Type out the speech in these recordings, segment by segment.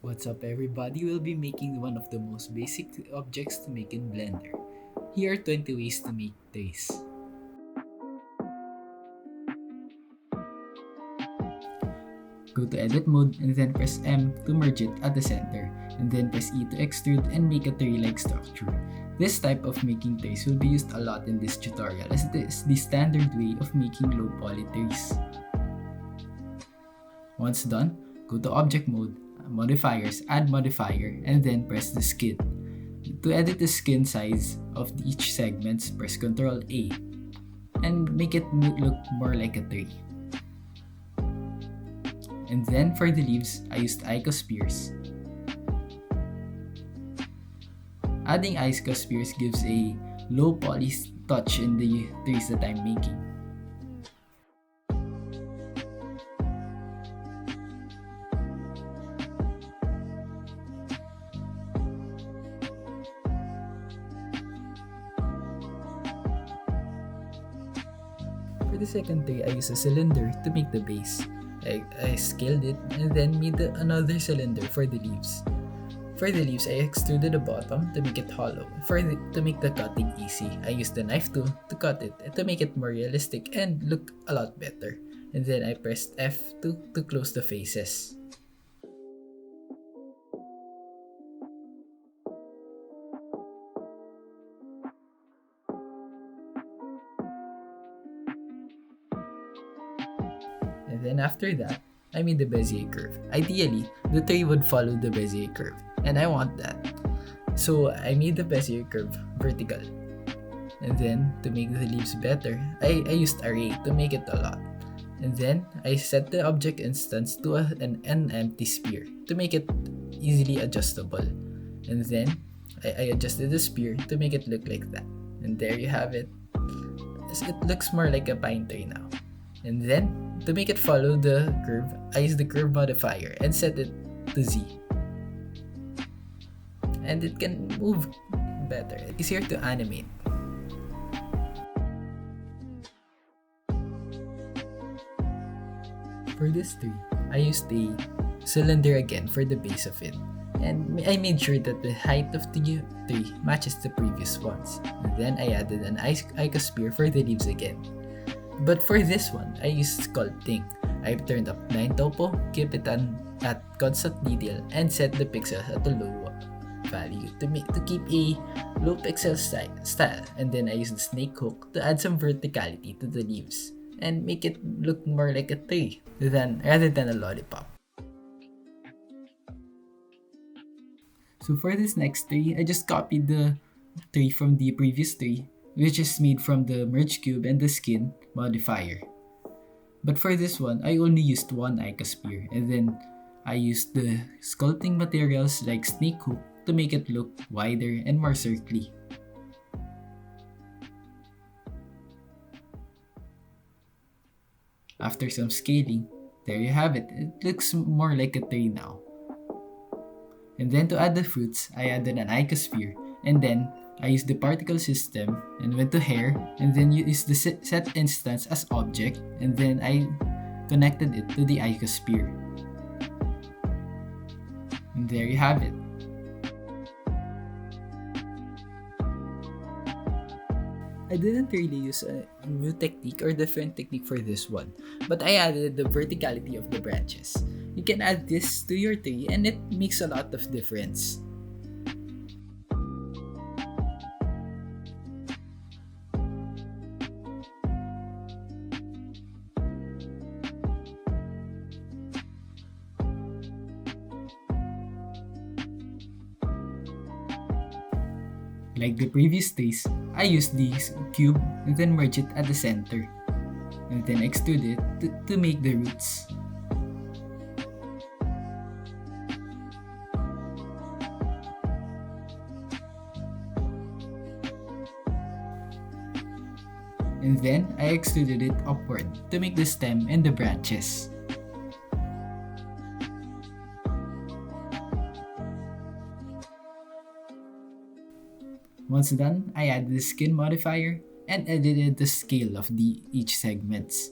What's up everybody? We'll be making one of the most basic objects to make in Blender. Here are 20 ways to make this. Go to edit mode and then press M to merge it at the center, and then press E to extrude and make a tree-like structure. This type of making trees will be used a lot in this tutorial as it is the standard way of making low poly trees. Once done, go to object mode, modifiers, add modifier, and then press the skin. To edit the skin size of each segment, press Ctrl A and make it look more like a tree. And then for the leaves, I used icospheres. Adding icospheres gives a low poly touch in the trees that I'm making. For the second tree, I used a cylinder to make the base. I scaled it and then made another cylinder for the leaves. For the leaves, I extruded the bottom to make it hollow. To make the cutting easy, I used the knife tool to cut it and to make it more realistic and look a lot better. And then I pressed F2 to close the faces. And then after that, I made the Bezier curve. Ideally, the tree would follow the Bezier curve, and I want that. So I made the Bezier curve vertical. And then, to make the leaves better, I used array to make it a lot. And then, I set the object instance to an empty sphere to make it easily adjustable. And then, I adjusted the sphere to make it look like that. And there you have it. It looks more like a pine tree now. And then, to make it follow the curve, I use the curve modifier and set it to Z. And it can move better. It's easier to animate. For this tree, I used a cylinder again for the base of it. And I made sure that the height of the tree matches the previous ones. And then I added an icosphere for the leaves again. But for this one, I used sculpting. I turned up 9 topo, keep it at constant detail, and set the pixels at a low value to keep a low pixel style. And then I used the snake hook to add some verticality to the leaves and make it look more like a tree rather than a lollipop. So for this next tree, I just copied the tree from the previous tree, which is made from the merge cube and the skin modifier. But for this one, I only used one icosphere, and then I used the sculpting materials like snake hook to make it look wider and more circly. After some scaling, there you have it. It looks more like a tree now. And then to add the fruits, I added an icosphere, and then I used the particle system and went to hair, and then used the set instance as object, and then I connected it to the icosphere. And there you have it. I didn't really use a new technique or different technique for this one, but I added the verticality of the branches. You can add this to your tree and it makes a lot of difference. Like the previous days, I used this cube and then merge it at the center, and then extrude it to make the roots. And then I extruded it upward to make the stem and the branches. Once done, I added the skin modifier and edited the scale of each segments.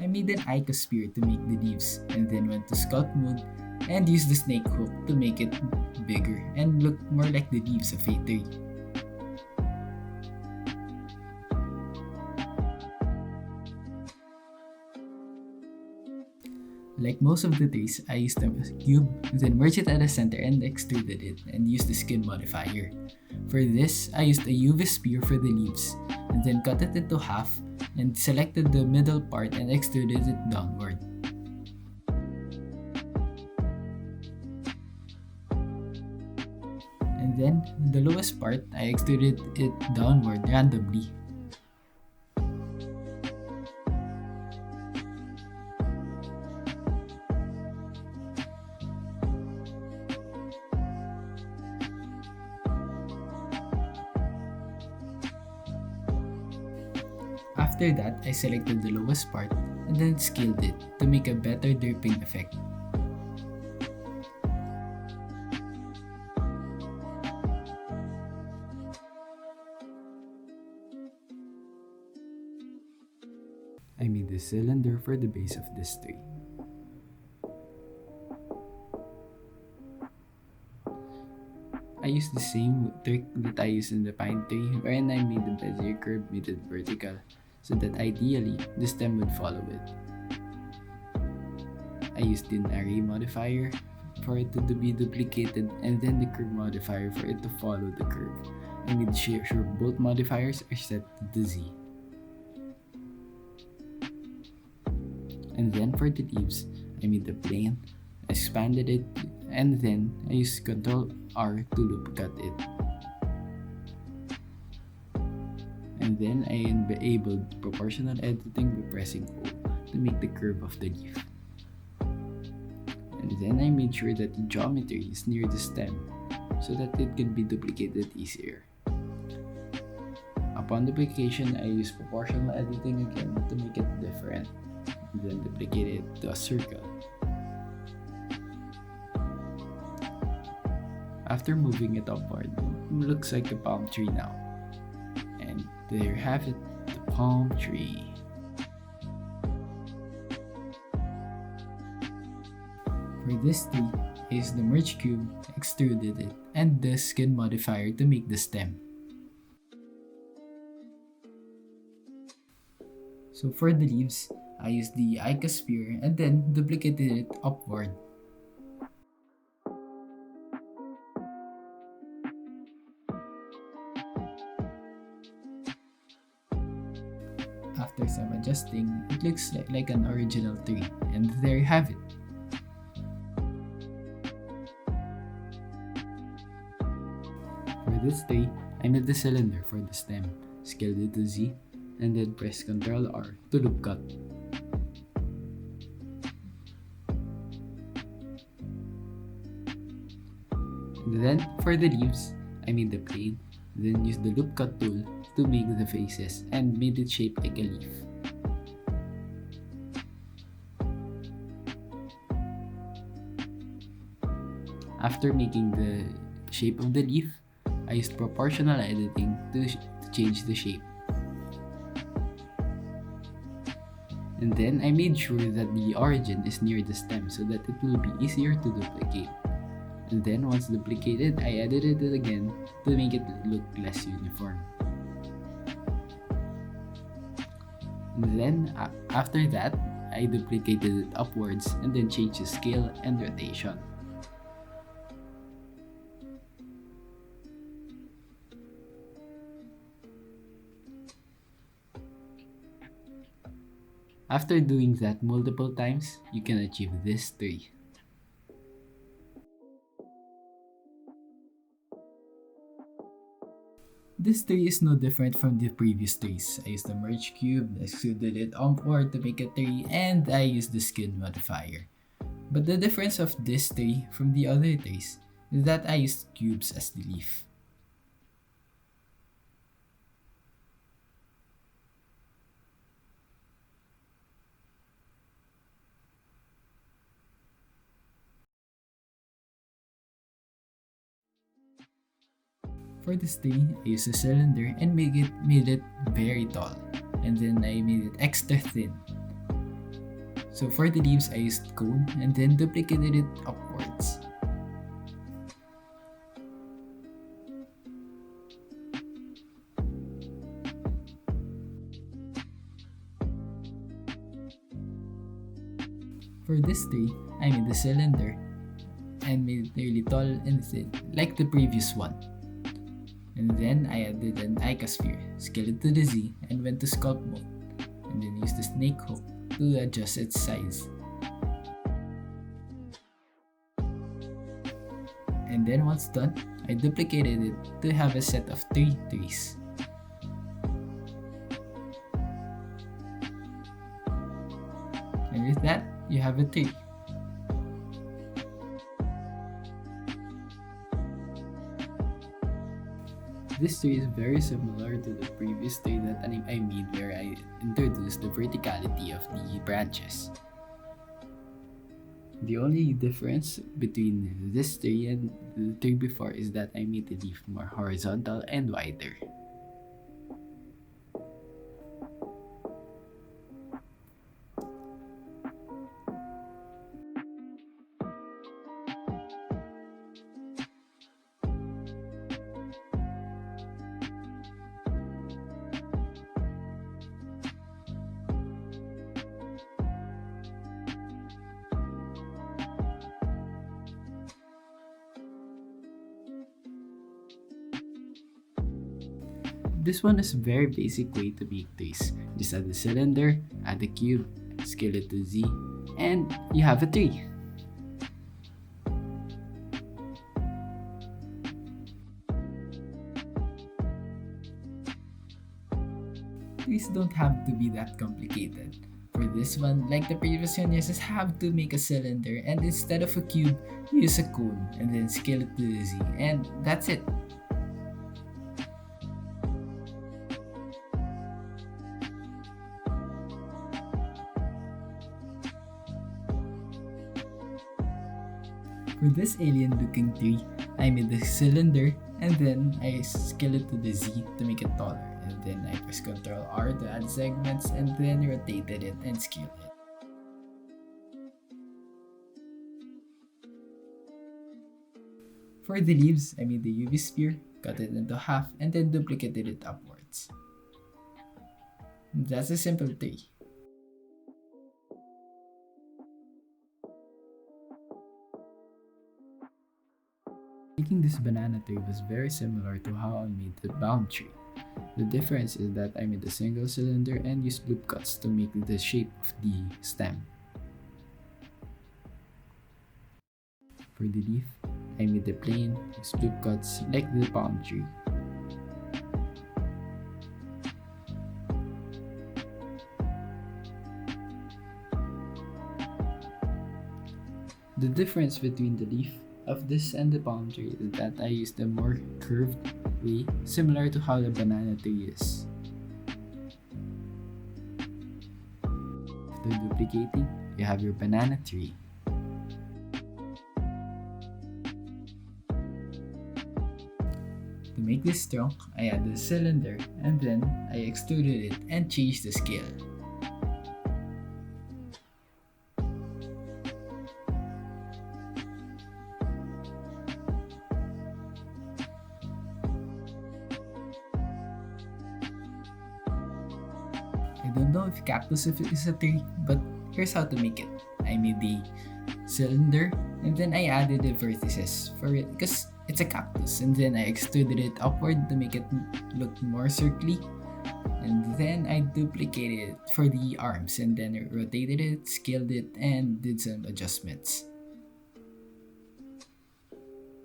I made an icosphere to make the leaves, and then went to sculpt mode and used the snake hook to make it bigger and look more like the leaves of a tree. Like most of the trees, I used a cube, then merged it at the center and extruded it, and used the skin modifier. For this, I used a UV sphere for the leaves, and then cut it into half, and selected the middle part and extruded it downward. And then, the lowest part, I extruded it downward randomly. After that, I selected the lowest part and then scaled it to make a better dripping effect. I made the cylinder for the base of this tree. I used the same trick that I used in the pine tree wherein I made the Bezier curve made it vertical so that ideally the stem would follow it. I used the array modifier for it to be duplicated and then the curve modifier for it to follow the curve. I made sure both modifiers are set to Z. And then for the leaves, I made the plane, expanded it, and then I used Ctrl R to loop cut it. And then I enabled proportional editing by pressing O to make the curve of the leaf. And then I made sure that the geometry is near the stem so that it can be duplicated easier. Upon duplication, I used proportional editing again to make it different, and then duplicate it to a circle. After moving it upward, it looks like a palm tree now. And there you have it, the palm tree. For this tree, I used the merge cube, extruded it, and the skin modifier to make the stem. So for the leaves, I used the icosphere and then duplicated it upward. After some adjusting, it looks like an original tree, and there you have it. For this tree, I made the cylinder for the stem, scaled it to Z, and then press Ctrl R to loop cut. And then for the leaves, I made the plane, then used the loop cut tool to make the faces and made it shape like a leaf. After making the shape of the leaf, I used proportional editing to change the shape. And then I made sure that the origin is near the stem so that it will be easier to duplicate. And then once duplicated, I edited it again to make it look less uniform. And then after that, I duplicated it upwards and then changed the scale and rotation. After doing that multiple times, you can achieve this tree. This tree is no different from the previous trees. I used the merge cube, extruded it upward to make a tree, and I used the skin modifier. But the difference of this tree from the other trees is that I used cubes as the leaf. For this tree, I used a cylinder and made it very tall, and then I made it extra thin. So for the leaves, I used cone and then duplicated it upwards. For this tree, I made the cylinder and made it really tall and thin, like the previous one. And then I added an icosphere, scaled it to the Z, and went to sculpt mode, and then used the snake hook to adjust its size. And then once done, I duplicated it to have a set of 3 trees. And with that, you have a tree. This tree is very similar to the previous tree that I made where I introduced the verticality of the branches. The only difference between this tree and the tree before is that I made the leaf more horizontal and wider. This one is a very basic way to make trees. Just add the cylinder, add the cube, scale it to Z, and you have a tree. Trees don't have to be that complicated. For this one, like the previous one, you just have to make a cylinder, and instead of a cube, use a cone and then scale it to the Z, and that's it. For this alien looking tree, I made the cylinder and then I scale it to the Z to make it taller. And then I press Ctrl R to add segments and then rotated it and scaled it. For the leaves, I made the UV sphere, cut it into half, and then duplicated it upwards. That's a simple tree. Making this banana tree was very similar to how I made the bound tree. The difference is that I made a single cylinder and used loop cuts to make the shape of the stem. For the leaf, I made the plane, used loop cuts like the palm tree. The difference between the leaf of this and the palm tree is that I used a more curved way, similar to how the banana tree is. After duplicating, you have your banana tree. To make this trunk, I added a cylinder and then I extruded it and changed the scale. I don't know if cactus is a tree, but here's how to make it. I made the cylinder and then I added the vertices for it because it's a cactus, and then I extruded it upward to make it look more circly, and then I duplicated it for the arms and then I rotated it, scaled it, and did some adjustments.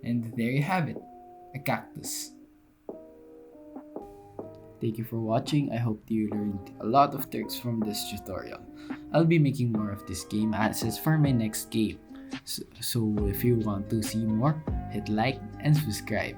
And there you have it, a cactus. Thank you for watching. I hope you learned a lot of tricks from this tutorial. I'll be making more of this game assets for my next game. So if you want to see more, hit like and subscribe.